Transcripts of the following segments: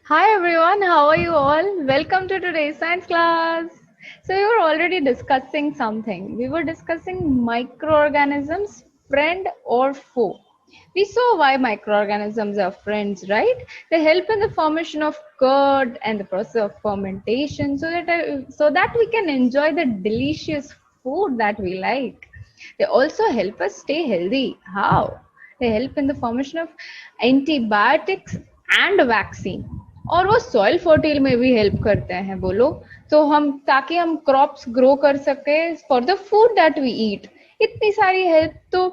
Hi everyone, how are you all? Welcome to today's science class. So we were already discussing something. We were discussing microorganisms, friend or foe. We saw why microorganisms are friends, right? They help in the formation of curd and the process of fermentation so that we can enjoy the delicious food that we like. They also help us stay healthy. How? They help in the formation of antibiotics and vaccine. और वो soil fertile में भी help करते हैं बोलो तो हम ताकि हम क्रॉप्स ग्रो कर सके for the food that we eat इतनी सारी हेल्प तो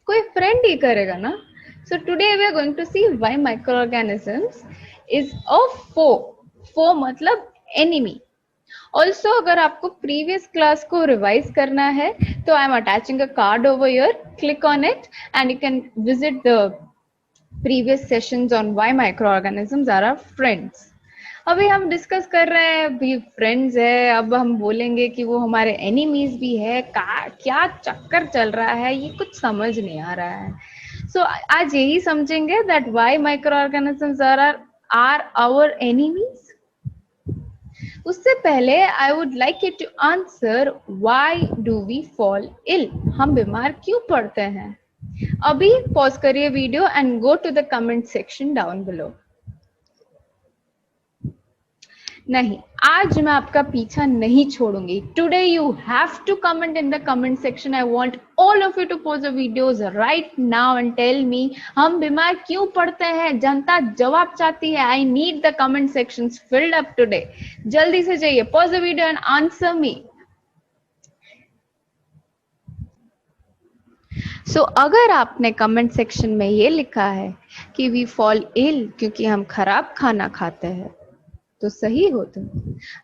कोई फ्रेंड ही करेगा ना so today we are going to see why microorganisms is a foe foe मतलब एनिमी ऑल्सो अगर आपको प्रीवियस क्लास को रिवाइज करना है तो I am attaching a card over your click on it and you can visit the previous sessions on why microorganisms are our friends. अभी हम discuss कर रहे हैं भी फ्रेंड्स है अब हम बोलेंगे कि वो हमारे एनिमीज भी है क्या चक्कर चल रहा है ये कुछ समझ नहीं आ रहा है सो आज यही समझेंगे that why microorganisms are our enemies उससे पहले I would like you to answer why do we fall ill हम बीमार क्यों पड़ते हैं अभी पॉज करिए video and go to the comment section down below नहीं आज मैं आपका पीछा नहीं छोड़ूंगी today you have to comment in the comment section I want all of you to post the videos right now and tell मी हम बीमार क्यों पड़ते हैं जनता जवाब चाहती है I need the comment sections filled up today जल्दी से जाइए pause the video and answer me so अगर आपने कमेंट सेक्शन में ये लिखा है कि वी फॉल इल क्योंकि हम खराब खाना खाते हैं तो सही हो तुम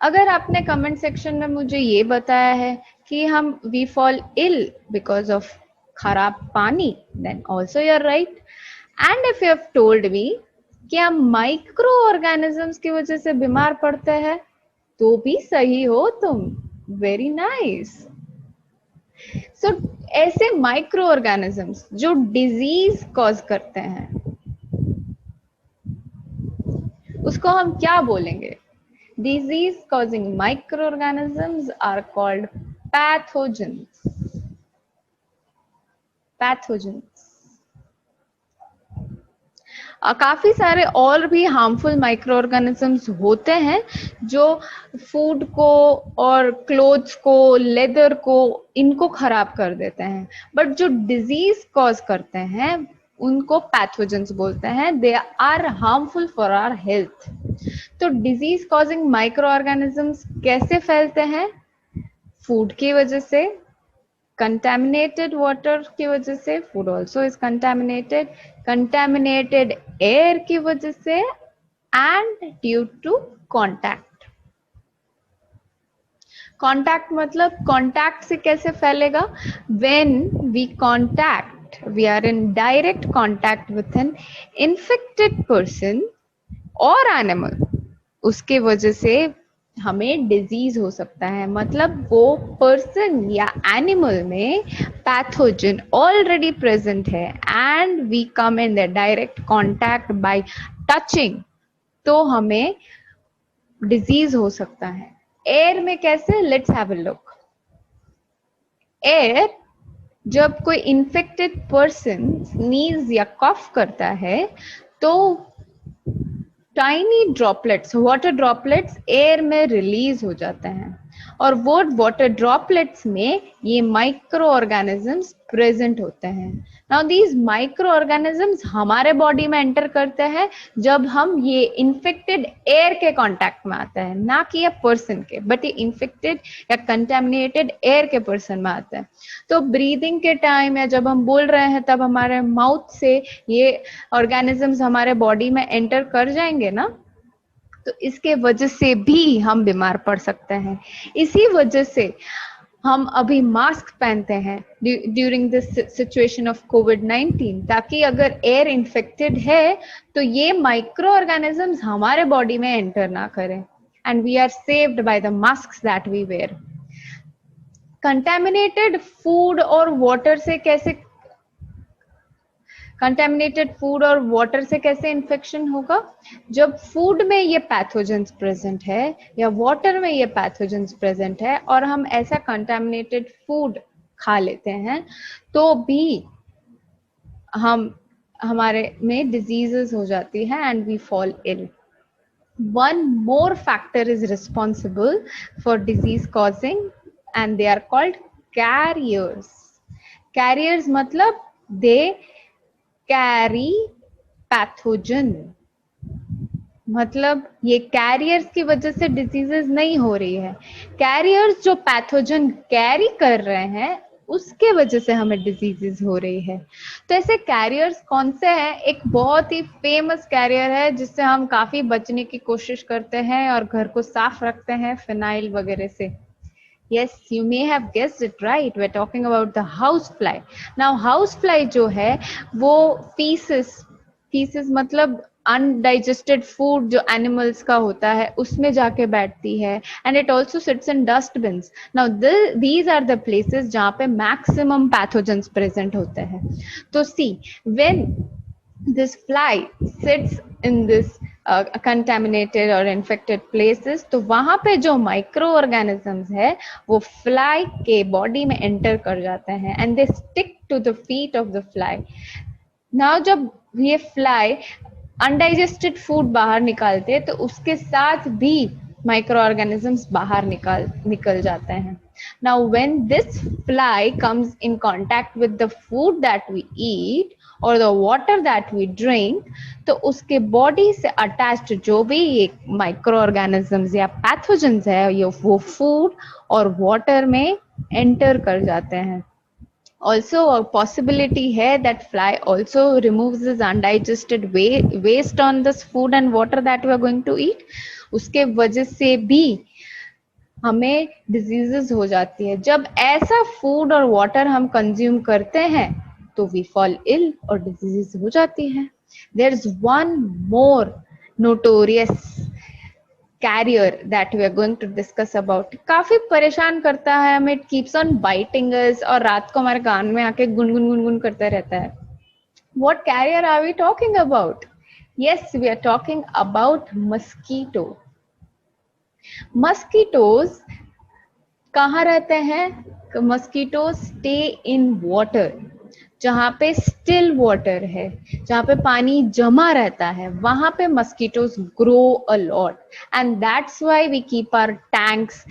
अगर आपने कमेंट सेक्शन में मुझे ये बताया है कि हम we fall ill because of खराब पानी then also you are right and if you have told me कि हम माइक्रो ऑर्गेनिजम्स की वजह से बीमार पड़ते हैं तो भी सही हो तुम वेरी नाइस सो ऐसे माइक्रो ऑर्गेनिजम्स जो डिजीज कॉज करते हैं उसको हम क्या बोलेंगे disease causing micro organisms are called pathogens काफी सारे और भी हार्मफुल माइक्रो ऑर्गेनिजम्स होते हैं जो फूड को और क्लोथ्स को लेदर को इनको खराब कर देते हैं बट जो डिजीज कॉज करते हैं उनको पैथोजेंस बोलते हैं they are harmful for our health तो डिजीज कॉजिंग माइक्रो ऑर्गेनिजम्स कैसे फैलते हैं फूड की वजह से कंटेमिनेटेड वाटर की वजह से food also is contaminated air की वजह से एंड ड्यू टू कॉन्टैक्ट मतलब कॉन्टैक्ट से कैसे फैलेगा when we contact we are in direct contact with an infected person और एनिमल उसके वजह से हमें डिजीज हो सकता है मतलब वो पर्सन या एनिमल में पैथोजन ऑलरेडी प्रेजेंट है and we come in the direct contact by touching तो हमें डिजीज हो सकता है एयर में कैसे let's have a look air जब कोई इन्फेक्टेड पर्सन स्नीज या कफ करता है तो tiny droplets water droplets air में रिलीज हो जाते हैं और वो वाटर ड्रॉपलेट्स में ये माइक्रो ऑर्गेनिजम्स प्रेजेंट होते हैं नाउ दीज माइक्रो ऑर्गेनिजम्स हमारे बॉडी में एंटर करते हैं जब हम ये इन्फेक्टेड एयर के कांटेक्ट में आते हैं ना कि ये पर्सन के बट ये इन्फेक्टेड या कंटेमिनेटेड एयर के पर्सन में आते हैं तो ब्रीदिंग के टाइम या जब हम बोल रहे हैं तब हमारे माउथ से ये ऑर्गेनिजम्स हमारे बॉडी में एंटर कर जाएंगे ना तो इसके वजह से भी हम बीमार पड़ सकते हैं इसी वजह से हम अभी मास्क पहनते हैं ड्यूरिंग दिस सिचुएशन ऑफ कोविड-19 ताकि अगर एयर इन्फेक्टेड है तो ये माइक्रो ऑर्गेनिजम्स हमारे बॉडी में एंटर ना करें and we are saved by the masks that we wear contaminated food और वाटर से कैसे कंटेमिनेटेड फूड और वाटर से कैसे इन्फेक्शन होगा? जब फूड में ये पैथोजेंस प्रेजेंट है या वाटर में ये पैथोजेंस प्रेजेंट है और हम ऐसा कंटेमिनेटेड फूड खा लेते हैं तो भी हमारे में डिजीजेस हो जाती है and we fall ill. One more factor is responsible for disease causing and they are called carriers. Carriers मतलब they carry pathogen. मतलब ये कैरियर्स की वजह से डिजीजेस नहीं हो रही है, कैरियर्स जो पैथोजन कैरी कर रहे हैं उसके वजह से हमें डिजीजेस हो रही है. तो ऐसे कैरियर्स कौन से हैं? एक बहुत ही फेमस कैरियर है जिससे हम काफी बचने की कोशिश करते हैं और घर को साफ रखते हैं फिनाइल वगैरह से. Yes, you may have guessed it right. We're talking about the housefly. Now, housefly जो है वो feces मतलब undigested food जो animals का होता है उसमें जाके बैठती है and it also sits in dustbins. Now, these are the places जहाँ पे maximum pathogens present होते हैं. तो see, when this fly sits in this contaminated or infected places तो वहां पे जो माइक्रो ऑर्गेनिजम्स है वो फ्लाई के बॉडी में एंटर कर जाते हैं and they stick to the feet of the fly. Now जब ये फ्लाई अनडाइजेस्टेड फूड बाहर निकालते हैं तो उसके साथ भी माइक्रो ऑर्गेनिजम्स बाहर निकल जाते हैं. Now when this fly comes in contact with the food that we eat or the water that we drink तो उसके बॉडी से अटैच्ड जो भी ये माइक्रो ऑर्गेनिजम्स या पैथोजेंस है ये वो फूड और वाटर में एंटर कर जाते हैं. Also a possibility है that fly also removes this undigested waste on this food and water that we are going to eat. उसके वजह से भी हमें डिजीजेस हो जाती है. जब ऐसा फूड और वाटर हम कंज्यूम करते हैं तो वी फॉल इल और डिजीजेस हो जाती है. There is one more notorious carrier that we are going to discuss about. काफी परेशान करता है हमें, it keeps on biting us और रात को हमारे कान में आके गुनगुन गुनगुन करता रहता है. What carrier are we talking about? Yes, we are talking about mosquito. Mosquitoes कहाँ रहते हैं? Mosquitoes stay in water. जहाँ पे स्टिल वाटर है, जहाँ पे पानी जमा रहता है, वहां पे mosquitoes grow a lot and that's why we keep our tanks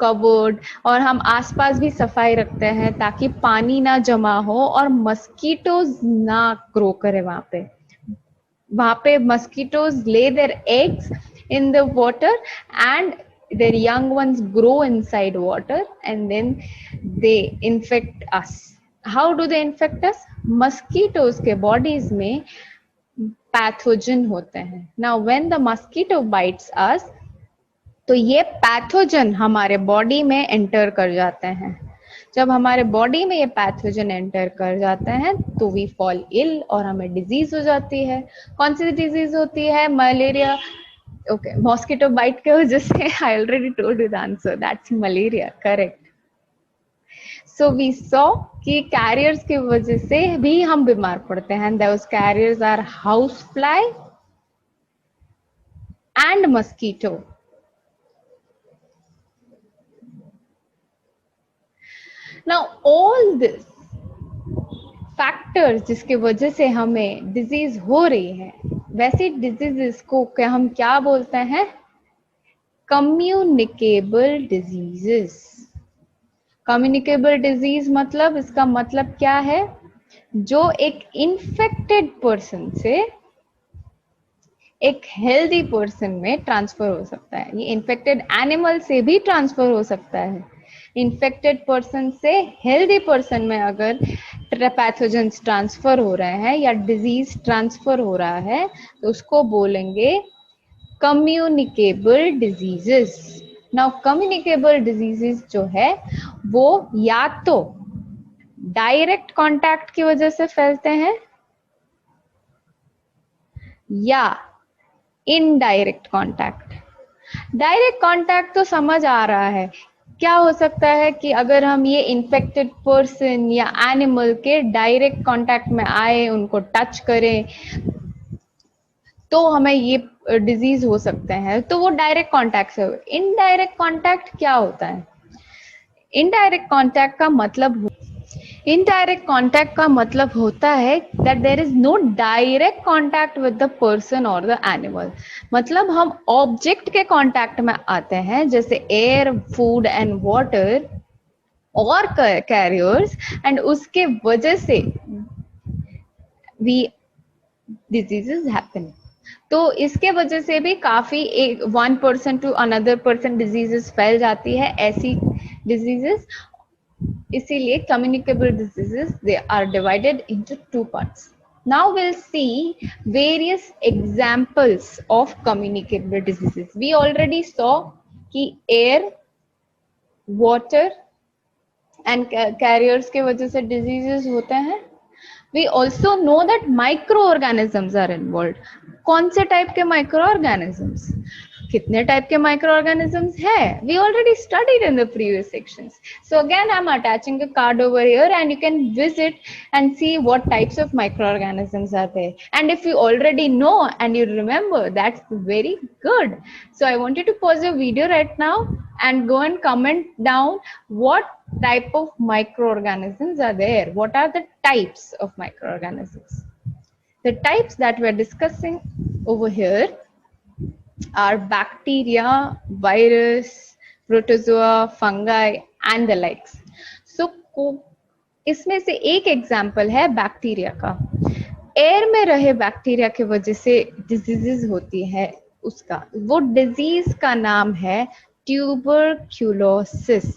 covered और हम आसपास भी सफाई रखते हैं ताकि पानी ना जमा हो और मस्कीटोज ना ग्रो करे. वहां पे mosquitoes lay their eggs in the water and their young ones grow inside water and then they infect us. How do they infect us? Mosquitoes के bodies में पैथोजन होते हैं. Now when the mosquito bites us तो ये pathogen हमारे body में enter कर जाते हैं. जब हमारे बॉडी में ये पैथोजन एंटर कर जाते हैं तो वी फॉल इल और हमें डिजीज हो जाती है. कौन सी डिजीज होती है? मलेरिया. ओके, मॉस्किटो बाइट के वजह से. I already told you the answer, that's malaria. Correct. So we saw कि कैरियर्स की वजह से भी हम बीमार पड़ते हैं. Those carriers are house fly and mosquito. Now all this factors जिसके वजह से हमें डिजीज हो रही है, वैसी डिजीजेस को हम क्या बोलते हैं? Communicable diseases. कम्युनिकेबल डिजीज मतलब, इसका मतलब क्या है? जो एक इन्फेक्टेड पर्सन से एक हेल्दी पर्सन में ट्रांसफर हो सकता है. ये इन्फेक्टेड एनिमल से भी ट्रांसफर हो सकता है. इन्फेक्टेड पर्सन से हेल्दी पर्सन में अगर पैथोजेंस ट्रांसफर हो रहे हैं या डिजीज ट्रांसफर हो रहा है तो उसको बोलेंगे communicable diseases. Now communicable diseases जो है वो या तो डायरेक्ट कांटेक्ट की वजह से फैलते हैं या इनडायरेक्ट कांटेक्ट. डायरेक्ट कांटेक्ट तो समझ आ रहा है, क्या हो सकता है कि अगर हम ये इन्फेक्टेड पर्सन या एनिमल के डायरेक्ट कांटेक्ट में आए, उनको टच करें, तो हमें ये डिजीज हो सकते हैं। तो वो डायरेक्ट कांटेक्ट से हुए। इनडायरेक्ट कांटेक्ट क्या होता है? इनडायरेक्ट कांटेक्ट का मतलब इनडायरेक्ट कांटेक्ट का मतलब होता है that there is no direct contact with the person और द एनिमल। मतलब हम ऑब्जेक्ट के कांटेक्ट में आते हैं, जैसे एयर, फूड एंड वाटर और कैरियर्स, एंड उसके वजह से वी डिजीजेस हैपन। तो इसके वजह से भी काफी एक one person to another person diseases फैल जाती है, ऐसी डिजीजेस। इसीलिए communicable diseases, they are divided into two parts. Now we'll see various examples of communicable diseases. We already saw कि air, water and carriers के वजह से diseases होते हैं। We also know that microorganisms are involved. कौन से type के microorganisms? कितने टाइप के microorganisms है? We already studied in the previous sections. So again, I'm attaching a card over here, and you can visit and see what types of microorganisms are there. And if you already know and you remember, that's very good. So I want you to pause your video right now and go and comment down what type of microorganisms are there. What are the types of microorganisms? The types that we're discussing over here are bacteria, virus, protozoa, fungi and the likes. So इसमें से एक example है bacteria का। Air में रहे bacteria की वजह से डिजीजेस होती है। उसका वो डिजीज का नाम है ट्यूबरक्यूलोसिस।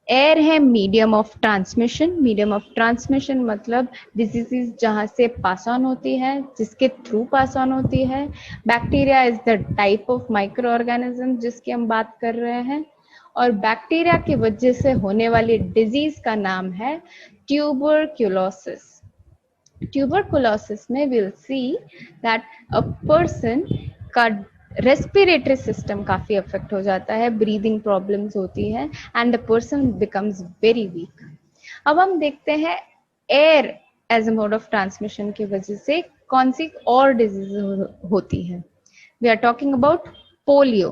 एयर है medium of transmission. Medium of transmission मतलब डिजीजेस जहां से पास ऑन होती है, जिसके थ्रू पास ऑन होती है। Bacteria is the type of micro organism जिसकी हम बात कर रहे हैं, और बैक्टीरिया की वजह से होने वाली डिजीज का नाम है ट्यूबरक्यूलोसिस। ट्यूबरकुलोसिस में will see that a person का रेस्पिरेटरी सिस्टम काफी अफेक्ट हो जाता है, ब्रीदिंग प्रॉब्लम्स होती है and the person becomes very weak. अब हम देखते हैं air as a mode of transmission की वजह से कौन सी और डिजीज होती है। We are talking about polio.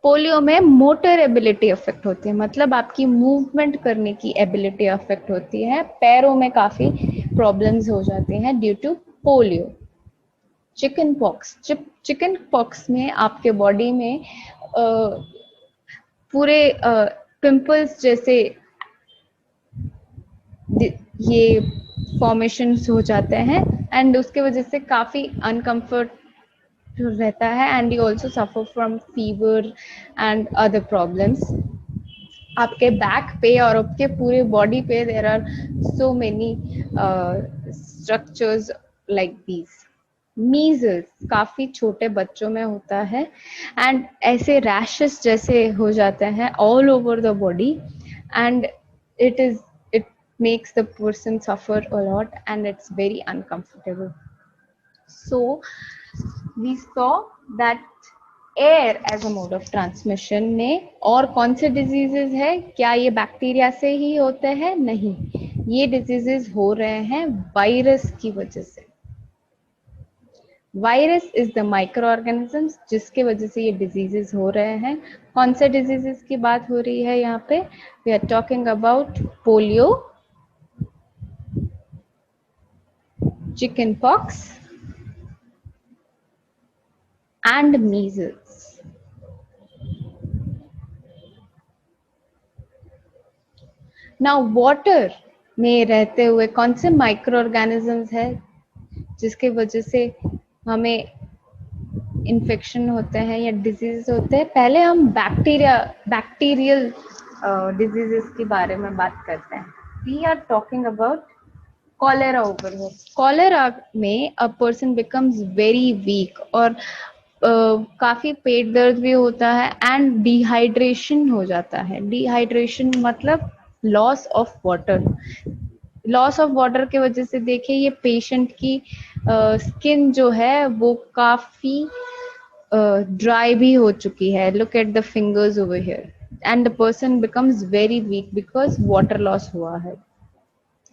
Polio में मोटर एबिलिटी अफेक्ट होती है, मतलब आपकी मूवमेंट करने की एबिलिटी अफेक्ट होती है, पैरों में काफी प्रॉब्लम्स हो जाती हैं due to polio. Chicken pox, chicken pox में आपके बॉडी में पूरे पिंपल्स जैसे ये फॉर्मेशंस हो जाते हैं, एंड उसके वजह से काफी अनकंफर्ट रहता है, and you also suffer from fever and other problems. आपके बैक पे और आपके पूरे बॉडी पे there are so many structures like these. Measles काफी छोटे बच्चों में होता है, एंड ऐसे रैशेस जैसे हो जाते हैं all over the body, and it makes the person suffer a lot and it's very uncomfortable. So we saw that air as a mode of transmission में और कौन से डिजीजेस है? क्या ये बैक्टीरिया से ही होते हैं? नहीं, ये डिजीजेस हो रहे हैं वायरस की वजह से। Virus is the micro organisms जिसके वजह से ये डिजीजेस हो रहे हैं। कौन से डिजीजेस की बात हो रही है यहाँ पे? We are talking about polio, chicken pox and measles. Now water में रहते हुए कौन से माइक्रो ऑर्गेनिजम्स है जिसके वजह से हमें इन्फेक्शन होते हैं या डिजीज होते हैं? पहले हम बैक्टीरियल डिजीजेस के बारे में बात करते हैं। We are talking about cholera over here. Cholera में a person becomes very weak और काफी पेट दर्द भी होता है एंड डिहाइड्रेशन हो जाता है। डिहाइड्रेशन मतलब loss of water. Loss of water की वजह से देखिए ये पेशेंट की स्किन जो है वो काफी ड्राई भी हो चुकी है। Look at the fingers over here. and the person becomes very weak because water loss हुआ है.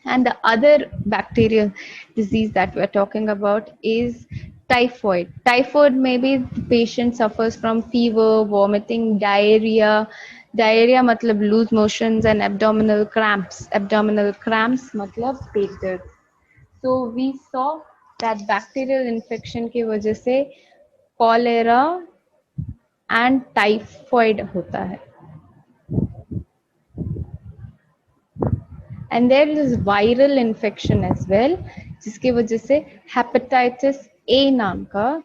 And the other bacterial disease that we're talking about is typhoid. Typhoid, maybe the patient suffers from fever, vomiting, diarrhea. Diarrhea matlab loose motions and abdominal cramps. Abdominal cramps matlab पेट दर्द. So we saw that bacterial infection की वजह से cholera and typhoid होता है. And there is viral infection as well, जिसकी वजह से hepatitis A नाम का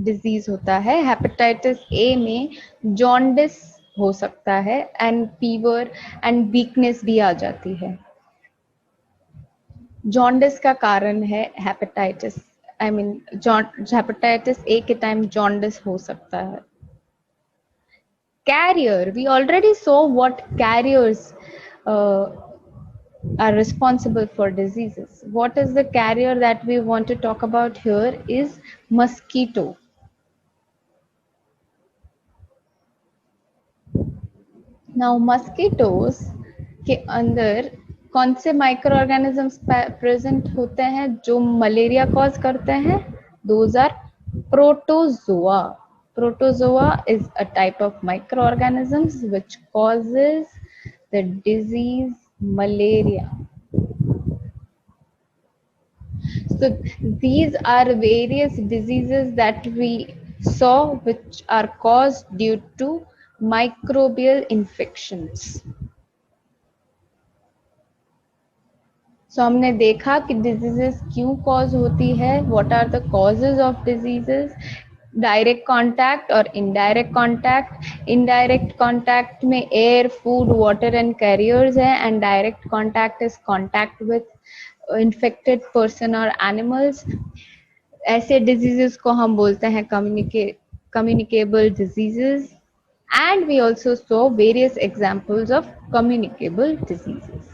डिजीज होता है. हेपेटाइटिस ए में जॉन्डिस हो सकता है एंड फीवर एंड वीकनेस भी आ जाती है. जॉन्डिस का कारण है hepatitis. I mean hepatitis A के टाइम जॉन्डिस हो सकता है. Carrier, we already saw what carriers are responsible for diseases. What is the carrier that we want to talk about here is mosquito. Now mosquitoes के अंदर कौन से micro organisms present होते हैं जो मलेरिया कॉज करते हैं? Those are protozoa. Protozoa is a type of microorganisms which causes the disease malaria. So these are various diseases that we saw which are caused due to microbial infections. So हमने देखा कि diseases क्यों cause होती है, what are the causes of diseases, direct contact और indirect contact. Indirect contact में air, food, water and carriers है, and direct contact is contact with infected person or animals. ऐसे diseases को हम बोलते हैं communicable diseases, and we also saw various examples of communicable diseases.